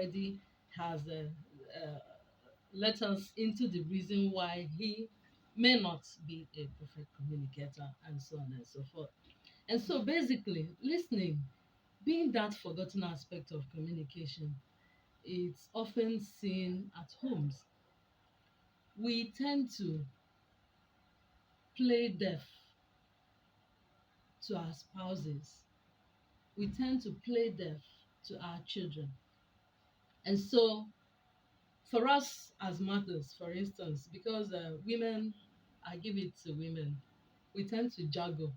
already has let us into the reason why he may not be a perfect communicator, and so on and so forth. And so basically, listening, being that forgotten aspect of communication, it's often seen at homes. We tend to play deaf to our spouses. We tend to play deaf to our children. And so, for us as mothers, for instance, because women, I give it to women, we tend to juggle,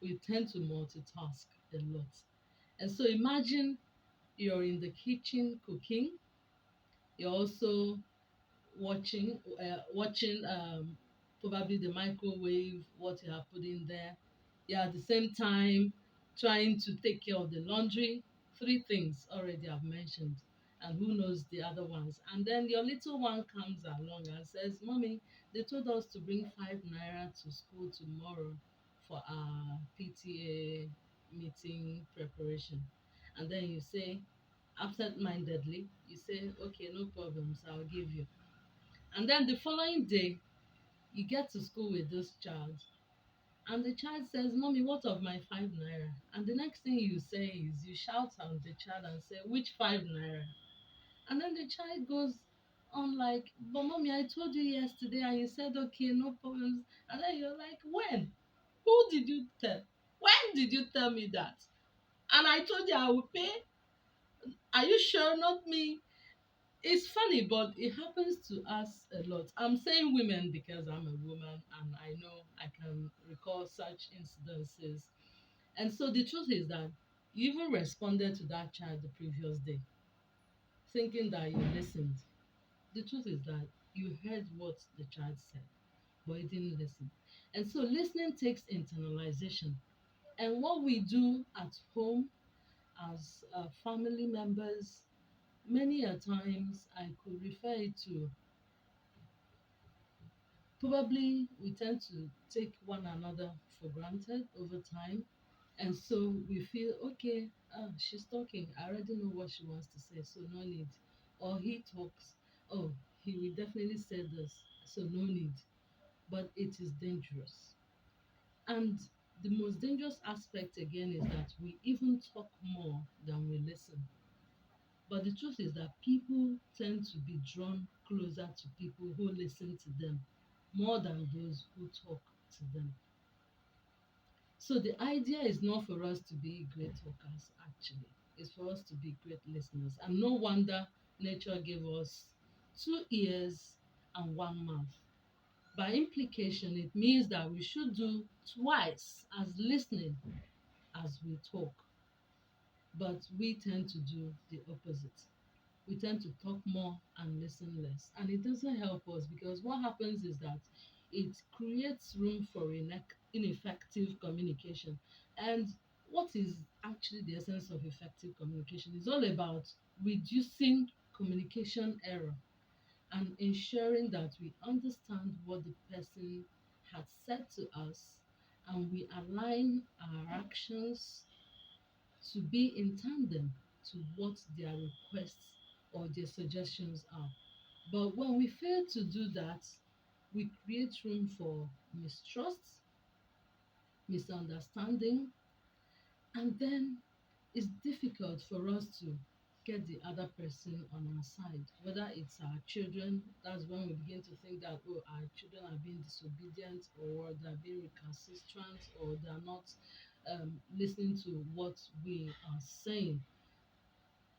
we tend to multitask a lot. And so, imagine you're in the kitchen cooking, you're also watching probably the microwave, what you have put in there. Yeah, at the same time trying to take care of the laundry. Three things already I've mentioned, and who knows the other ones. And then your little one comes along and says, "Mommy, they told us to bring 5 naira to school tomorrow for our PTA meeting preparation." And then you say, absent-mindedly, you say, "Okay, no problems, I'll give you." And then the following day, you get to school with this child, and the child says, "Mommy, what of my 5 naira?" And the next thing you say is you shout at the child and say, "Which 5 naira?" And then the child goes on like, "But mommy, I told you yesterday and you said okay, no problems." And then you're like, "When? Who did you tell? When did you tell me that? And I told you I will pay. Are you sure, not me?" It's funny, but it happens to us a lot. I'm saying women because I'm a woman and I know I can recall such incidences. And so the truth is that you even responded to that child the previous day, thinking that you listened. The truth is that you heard what the child said, but you didn't listen. And so listening takes internalization. And what we do at home as family members, many a times I could refer it to, probably we tend to take one another for granted over time. And so we feel, okay, she's talking. I already know what she wants to say, so no need. Or he talks, oh, he will definitely say this, so no need. But it is dangerous. And the most dangerous aspect again is that we even talk more than we listen. But the truth is that people tend to be drawn closer to people who listen to them more than those who talk to them. So the idea is not for us to be great talkers, actually. It's for us to be great listeners. And no wonder nature gave us 2 ears and one mouth. By implication, it means that we should do twice as listening as we talk. But we tend to do the opposite. We tend to talk more and listen less. And it doesn't help us because what happens is that it creates room for ineffective communication. And what is actually the essence of effective communication? It's all about reducing communication error and ensuring that we understand what the person has said to us and we align our actions to be in tandem to what their requests or their suggestions are. But when we fail to do that, we create room for mistrust, misunderstanding, and then it's difficult for us to get the other person on our side. Whether it's our children, that's when we begin to think that, oh, our children are being disobedient, or they're being recalcitrant, or they're not listening to what we are saying.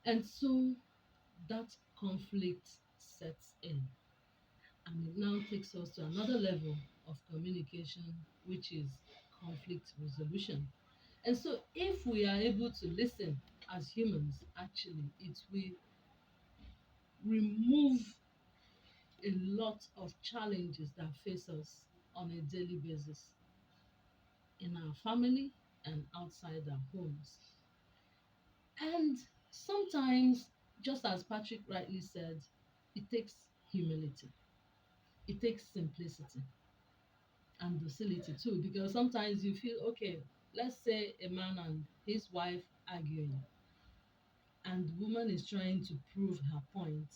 And so that conflict sets in. And it now takes us to another level of communication, which is conflict resolution. And so, if we are able to listen as humans, actually, it will remove a lot of challenges that face us on a daily basis in our family and outside our homes. And sometimes, just as Patrick rightly said, it takes humility, it takes simplicity and docility too, because sometimes you feel, okay, let's say a man and his wife arguing, and the woman is trying to prove her point,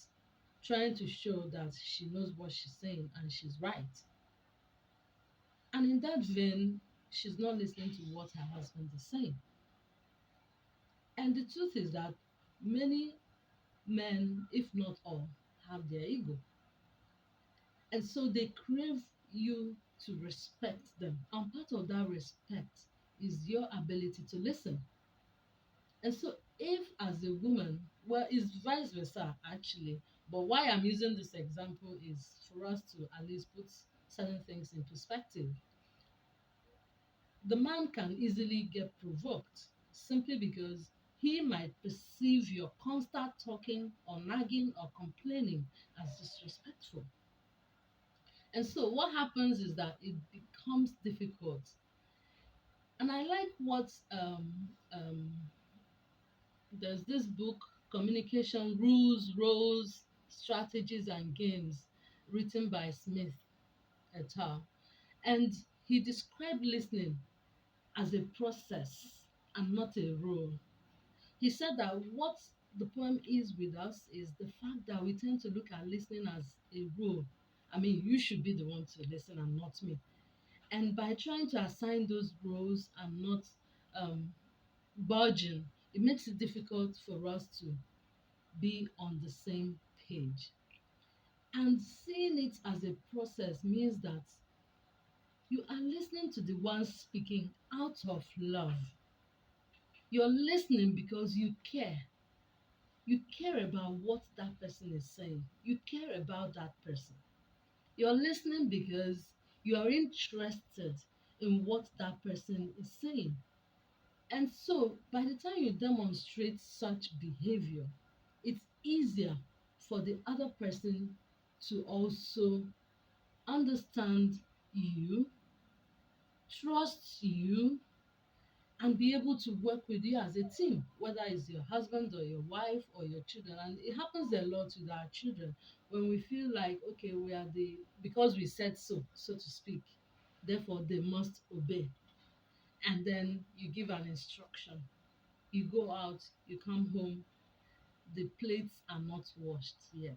trying to show that she knows what she's saying and she's right. And in that vein, she's not listening to what her husband is saying. And the truth is that many men, if not all, have their ego. And so they crave you to respect them. And part of that respect is your ability to listen. And so, if as a woman, well, it's vice versa actually, but why I'm using this example is for us to at least put certain things in perspective. The man can easily get provoked simply because he might perceive your constant talking or nagging or complaining as disrespectful. And so, what happens is that it becomes difficult. And I like what there's this book, Communication Rules, Roles, Strategies, and Games, written by Smith et al. And he described listening as a process and not a role. He said that what the poem is with us is the fact that we tend to look at listening as a role. I mean, you should be the one to listen and not me. And by trying to assign those roles and not um, budging, it makes it difficult for us to be on the same page. And seeing it as a process means that you are listening to the one speaking out of love. You're listening because you care. You care about what that person is saying. You care about that person. You're listening because you are interested in what that person is saying. And so, by the time you demonstrate such behavior, it's easier for the other person to also understand you, trust you, and be able to work with you as a team, whether it's your husband or your wife or your children. And it happens a lot with our children when we feel like, okay, we are because we said so, so to speak, therefore they must obey. And then you give an instruction. You go out, you come home, the plates are not washed yet.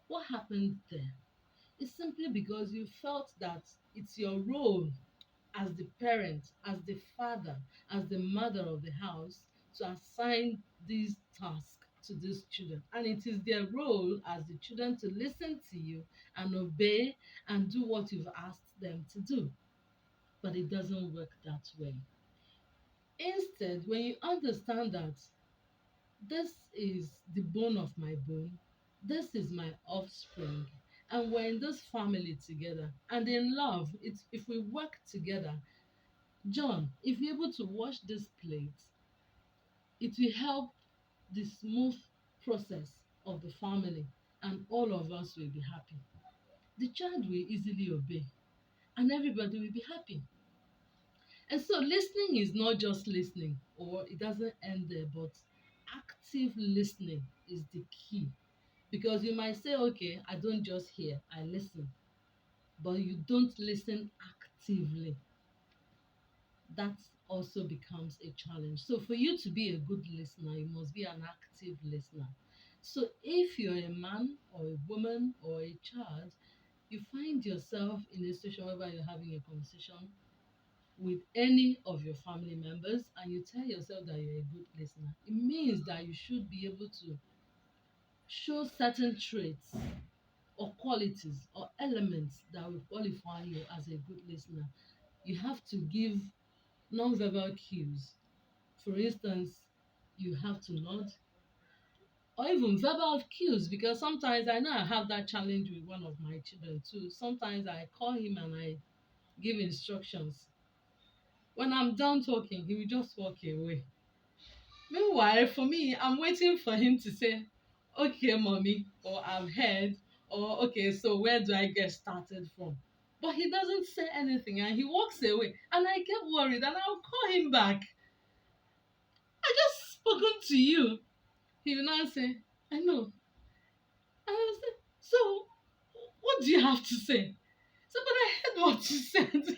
What happened there? It's simply because you felt that it's your role as the parent, as the father, as the mother of the house to assign these tasks to these children. And it is their role as the children to listen to you and obey and do what you've asked them to do. But it doesn't work that way. Instead, when you understand that this is the bone of my bone, this is my offspring, and we're in this family together, and in love, it's if we work together. John, if you're able to wash this plate, it will help the smooth process of the family, and all of us will be happy. The child will easily obey, and everybody will be happy. And so listening is not just listening, or it doesn't end there, but active listening is the key. Because you might say, okay, I don't just hear, I listen, but you don't listen actively. That also becomes a challenge. So for you to be a good listener, you must be an active listener. So if you're a man or a woman or a child, you find yourself in a situation where you're having a conversation with any of your family members and you tell yourself that you're a good listener, it means that you should be able to show certain traits or qualities or elements that will qualify you as a good listener. You have to give non-verbal cues. For instance, you have to nod, or even verbal cues, because sometimes I know I have that challenge with one of my children too. Sometimes I call him and I give instructions. When I'm done talking, he will just walk away. Meanwhile, for me, I'm waiting for him to say, okay, mommy, or I've heard, or okay, so where do I get started from? But he doesn't say anything and he walks away. And I get worried and I'll call him back. I just spoken to you. He will now say, I know. And I will say, so what do you have to say? So, but I heard what you said.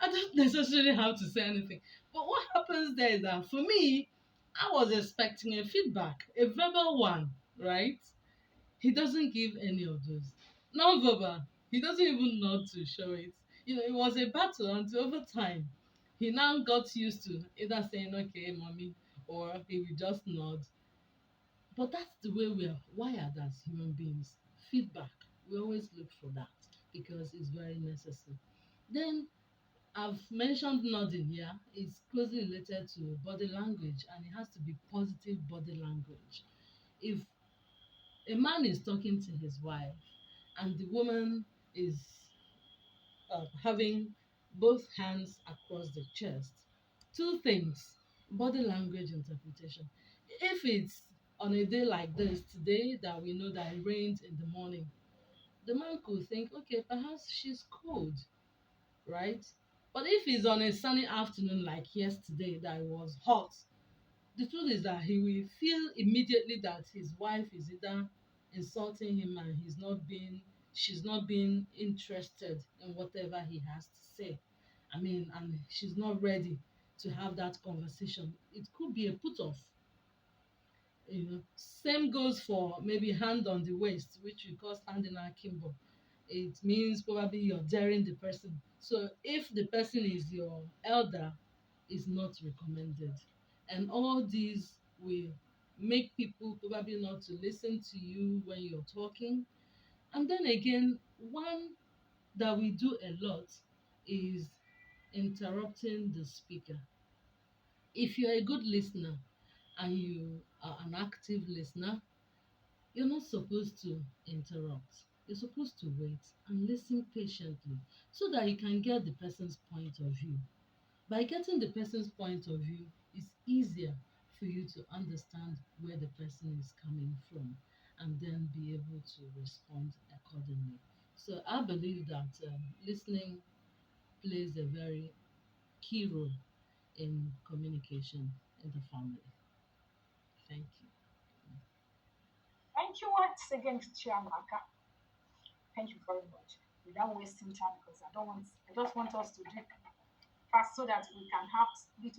I don't necessarily have to say anything. But what happens there is that for me, I was expecting a feedback, a verbal one, right? He doesn't give any of those. Non-verbal, he doesn't even nod to show it. It was a battle until over time. He now got used to either saying, okay, mommy, or he will just nod. But that's the way we are wired as human beings. Feedback, we always look for that because it's very necessary. Then I've mentioned nodding here. It's closely related to body language and it has to be positive body language. If a man is talking to his wife and the woman is having both hands across the chest, two things: body language interpretation. If it's on a day like this, today that we know that it rains in the morning, the man could think, okay, perhaps she's cold, right? But if it's on a sunny afternoon like yesterday that it was hot, the truth is that he will feel immediately that his wife is either insulting him and she's not being interested in whatever he has to say. I mean, and she's not ready to have that conversation. It could be a put off. Same goes for maybe hand on the waist, which we call standing akimbo. It means probably you're daring the person. So if the person is your elder, it's not recommended. And all these will make people probably not to listen to you when you're talking. And then again, one that we do a lot is interrupting the speaker. If you're a good listener and you are an active listener, you're not supposed to interrupt. You're supposed to wait and listen patiently so that you can get the person's point of view. By getting the person's point of view, it's easier for you to understand where the person is coming from and then be able to respond accordingly. So I believe that listening plays a very key role in communication in the family. Thank you. Thank you once again, Chiamaka. Thank you very much. Without wasting time, because I don't want, I just want us to do fast so that we can have little